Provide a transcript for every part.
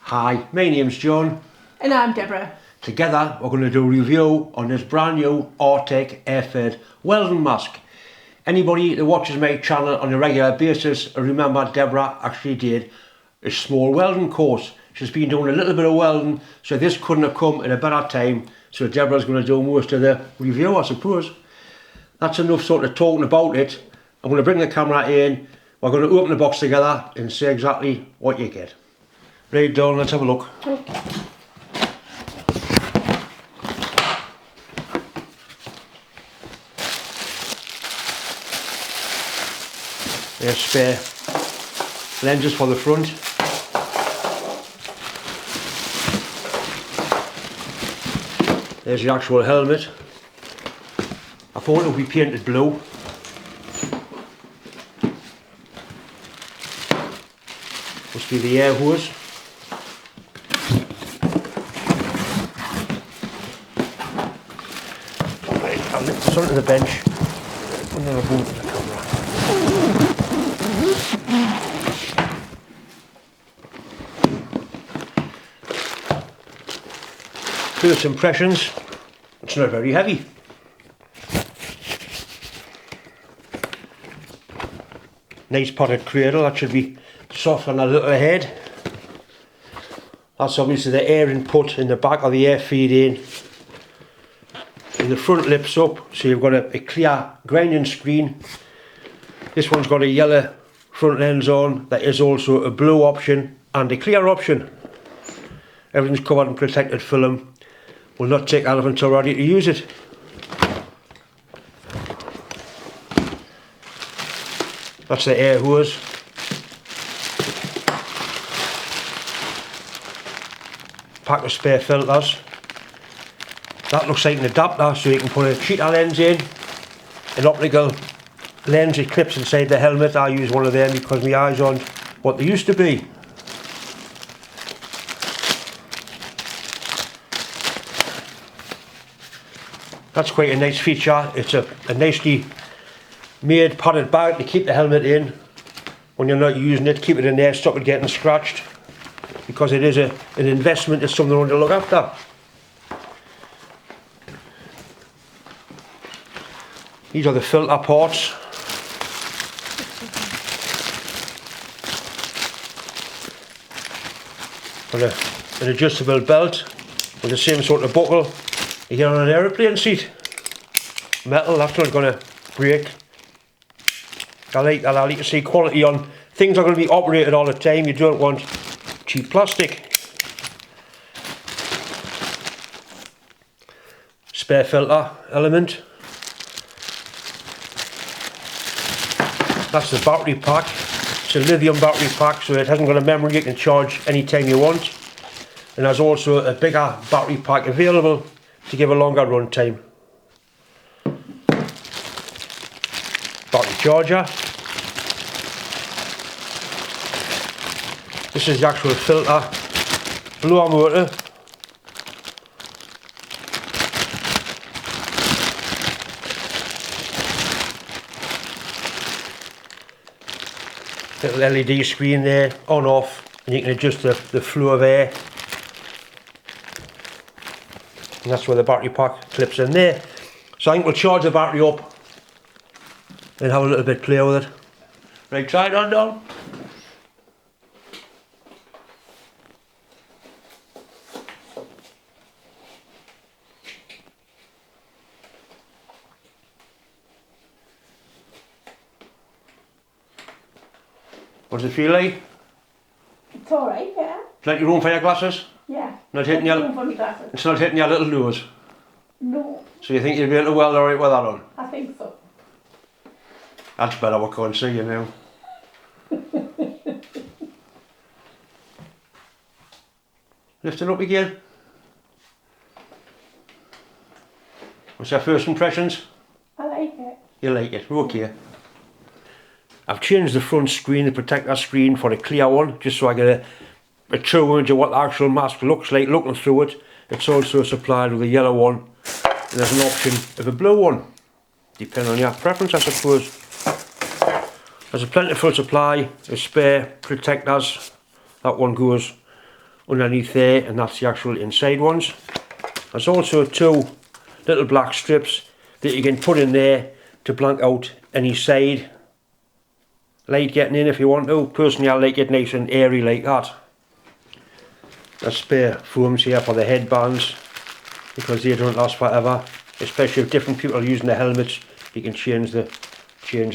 Hi, my name's John. And I'm Deborah. Together we're going to do a review on this brand new Arctic air-fed welding mask. Anybody that watches my channel on a regular basis will remember Deborah actually did a small welding course. She's been doing a little bit of welding, so this couldn't have come at a better time. So Deborah's going to do most of the review, I suppose. That's enough sort of talking about it. I'm going to bring the camera in. We're going to open the box together and see exactly what you get. Right, Dawn, let's have a look. Okay. There's spare lenses for the front. There's the actual helmet. I thought it would be painted blue. Must be the air hose. Right, I'll lift this onto the bench and then I'll move the camera. First impressions, it's not very heavy. Nice potted cradle, that should be soft on a little head. That's obviously the air input in the back of the air feed in. And the front lips up, so you've got a clear grinding screen. This one's got a yellow front lens on. There is also a blue option and a clear option. Everything's covered in protected film. Will not take out until ready to use it. That's the air hose. Pack of spare filters. That looks like an adapter, so you can put a cheetah lens in, an optical lens, it clips inside the helmet. I use one of them because my eyes aren't what they used to be. That's quite a nice feature. It's a nicely made padded bag to keep the helmet in when you're not using it. Keep it in there, stop it getting scratched, because it is an investment. It's something you want to look after. These are the filter ports. And an adjustable belt with the same sort of buckle you get on an aeroplane seat. Metal, that's not going to break. I like to see quality on things that are going to be operated all the time. You don't want cheap plastic. Spare filter element. That's the battery pack. It's a lithium battery pack, so it hasn't got a memory. You can charge anytime you want. And there's also a bigger battery pack available to give a longer run time. Battery charger. This is the actual filter blower motor. Little LED screen there, on off, and you can adjust the flow of air. And that's where the battery pack clips in there. So I think we'll charge the battery up and have a little bit play with it. Right, try it on, Don. What does it feel like? It's alright, yeah. Plenty of room for your glasses? Yeah. Not hitting your, room for my glasses. it's not hitting your little nose? No, So you think you'll be able to weld alright with that on? I think so. That's better, we can't see you now. Lift it up again. What's your first impressions? I like it. You like it, okay. I've changed the front screen, the protector screen, for a clear one, just so I get a true image of what the actual mask looks like looking through it. It's also supplied with a yellow one, and there's an option of a blue one, depending on your preference, I suppose. There's a plentiful supply of spare protectors. That one goes underneath there, and that's the actual inside ones. There's also 2 little black strips that you can put in there to blank out any side light getting in if you want to. Personally, I like it nice and airy like that. There's spare foams here for the headbands because they don't last forever, especially if different people are using the helmets. You can change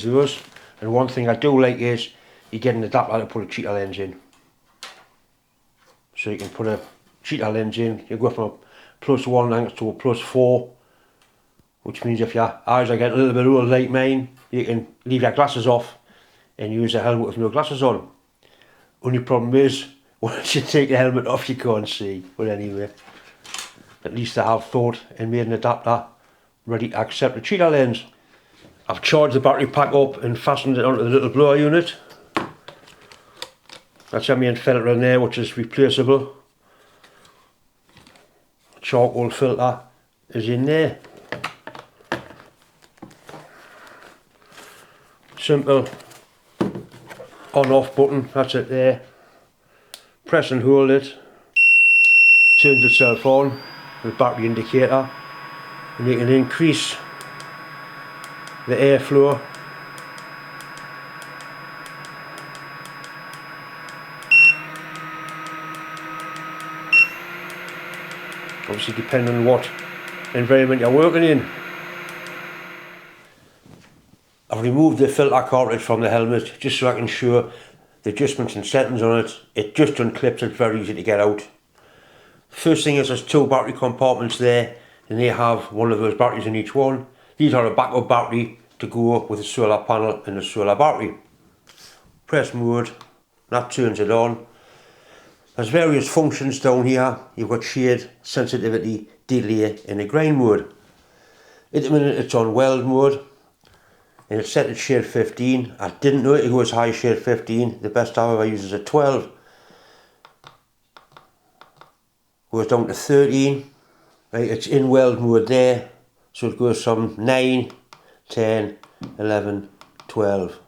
those. And one thing I do like is you get an adapter to put a cheetah lens in. So you can put a cheetah lens in. You go from a +1 angle to a +4, which means if your eyes are getting a little bit old like mine, you can leave your glasses off and use a helmet with no glasses on. Only problem is, once you take the helmet off you can't see. But anyway, at least I have thought and made an adapter ready to accept the cheetah lens. I've charged the battery pack up and fastened it onto the little blower unit. That's our main filter in there, which is replaceable. Charcoal filter is in there. Simple on-off button, that's it there. Press and hold it, turns itself on with battery indicator, and you can increase the airflow. Obviously depending on what environment you're working in. I've removed the filter cartridge from the helmet just so I can show the adjustments and settings on it. It just unclips, it's very easy to get out. First thing is there's 2 battery compartments there, and they have one of those batteries in each one. These are a backup battery to go with the solar panel and the solar battery. Press mode, that turns it on. There's various functions down here. You've got shade, sensitivity, delay and a grind mode. At the minute it's on weld mode and it's set at shade 15. I didn't know it goes high shade 15. The best I've ever used is a 12. Goes down to 13. Right, it's in weld mode there. So it goes from 9, 10, 11, 12.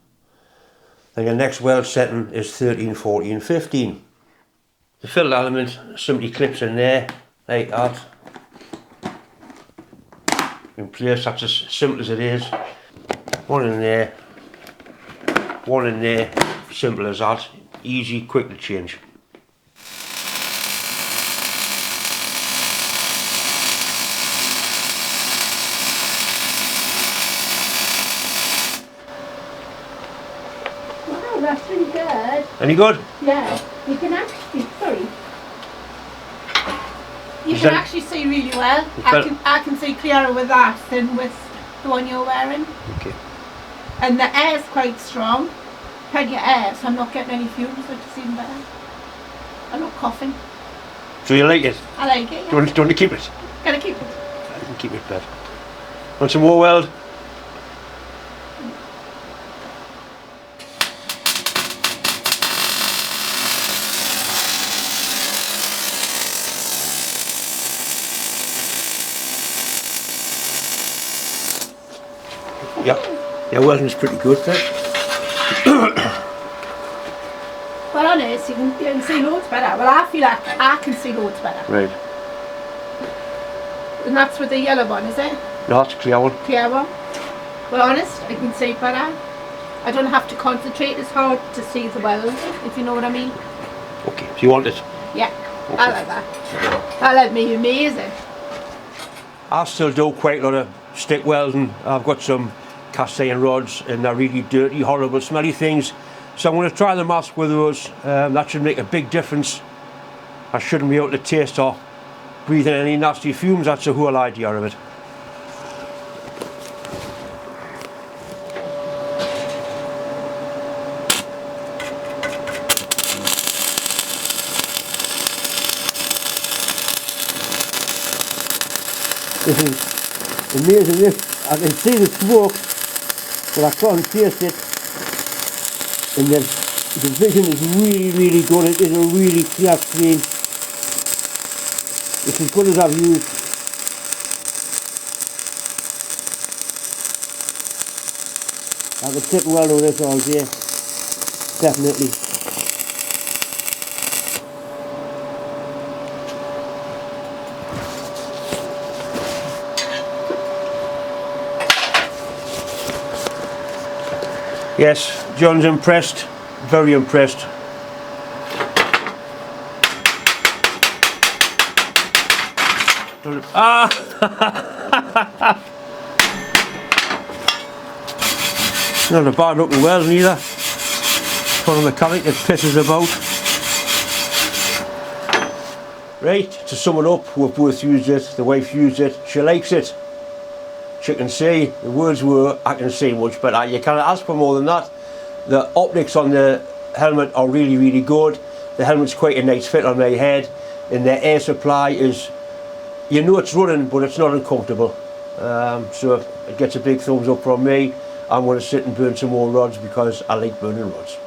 Then your next weld setting is 13, 14, 15. The filter element simply clips in there, like that. In place, that's as simple as it is. One in there, one in there, simple as that. Easy, quick to change. Wow, that's really good. Any good? Yeah, you can actually, sorry. You Is can that- actually see really well. that- I can see clearer with that than with the one you're wearing. Okay. And the air's quite strong. Plenty of air, so I'm not getting any fumes, which is even better. I'm not coughing. So you like it? I like it. Do you want to keep it? Gotta keep it. I can keep it bed. Want some more weld? Yeah, welding's pretty good there. Well, honest, you can see loads better. Well, I feel like I can see loads better. Right. And that's with the yellow one, is it? No, that's a clear one. Clear one. Well, honest, I can see better. I don't have to concentrate as hard to see the weld, if you know what I mean. Okay, so you want it? Yeah, Okay. I like that. I like me amazing. I still do quite a lot of stick welding. I've got some cast iron rods and they're really dirty, horrible, smelly things. So I'm going to try the mask with those. That should make a big difference. I shouldn't be able to taste or breathe in any nasty fumes. That's the whole idea of it. This is amazing. This I can see the smoke, but I can't taste it. And then the vision is really good. It is a really clear screen. It's as good as I've used. I could sit well with this all day, definitely. Yes, John's impressed, very impressed. Ah! Not a bad looking weld neither. For a mechanic that pisses about. Right, to sum it up, we've both used it, the wife used it, she likes it. She can see, the words were, I can see much better. You can't ask for more than that. The optics on the helmet are really, really good. The helmet's quite a nice fit on my head, and the air supply is, you know it's running, but it's not uncomfortable. So it gets a big thumbs up from me. I'm going to sit and burn some more rods because I like burning rods.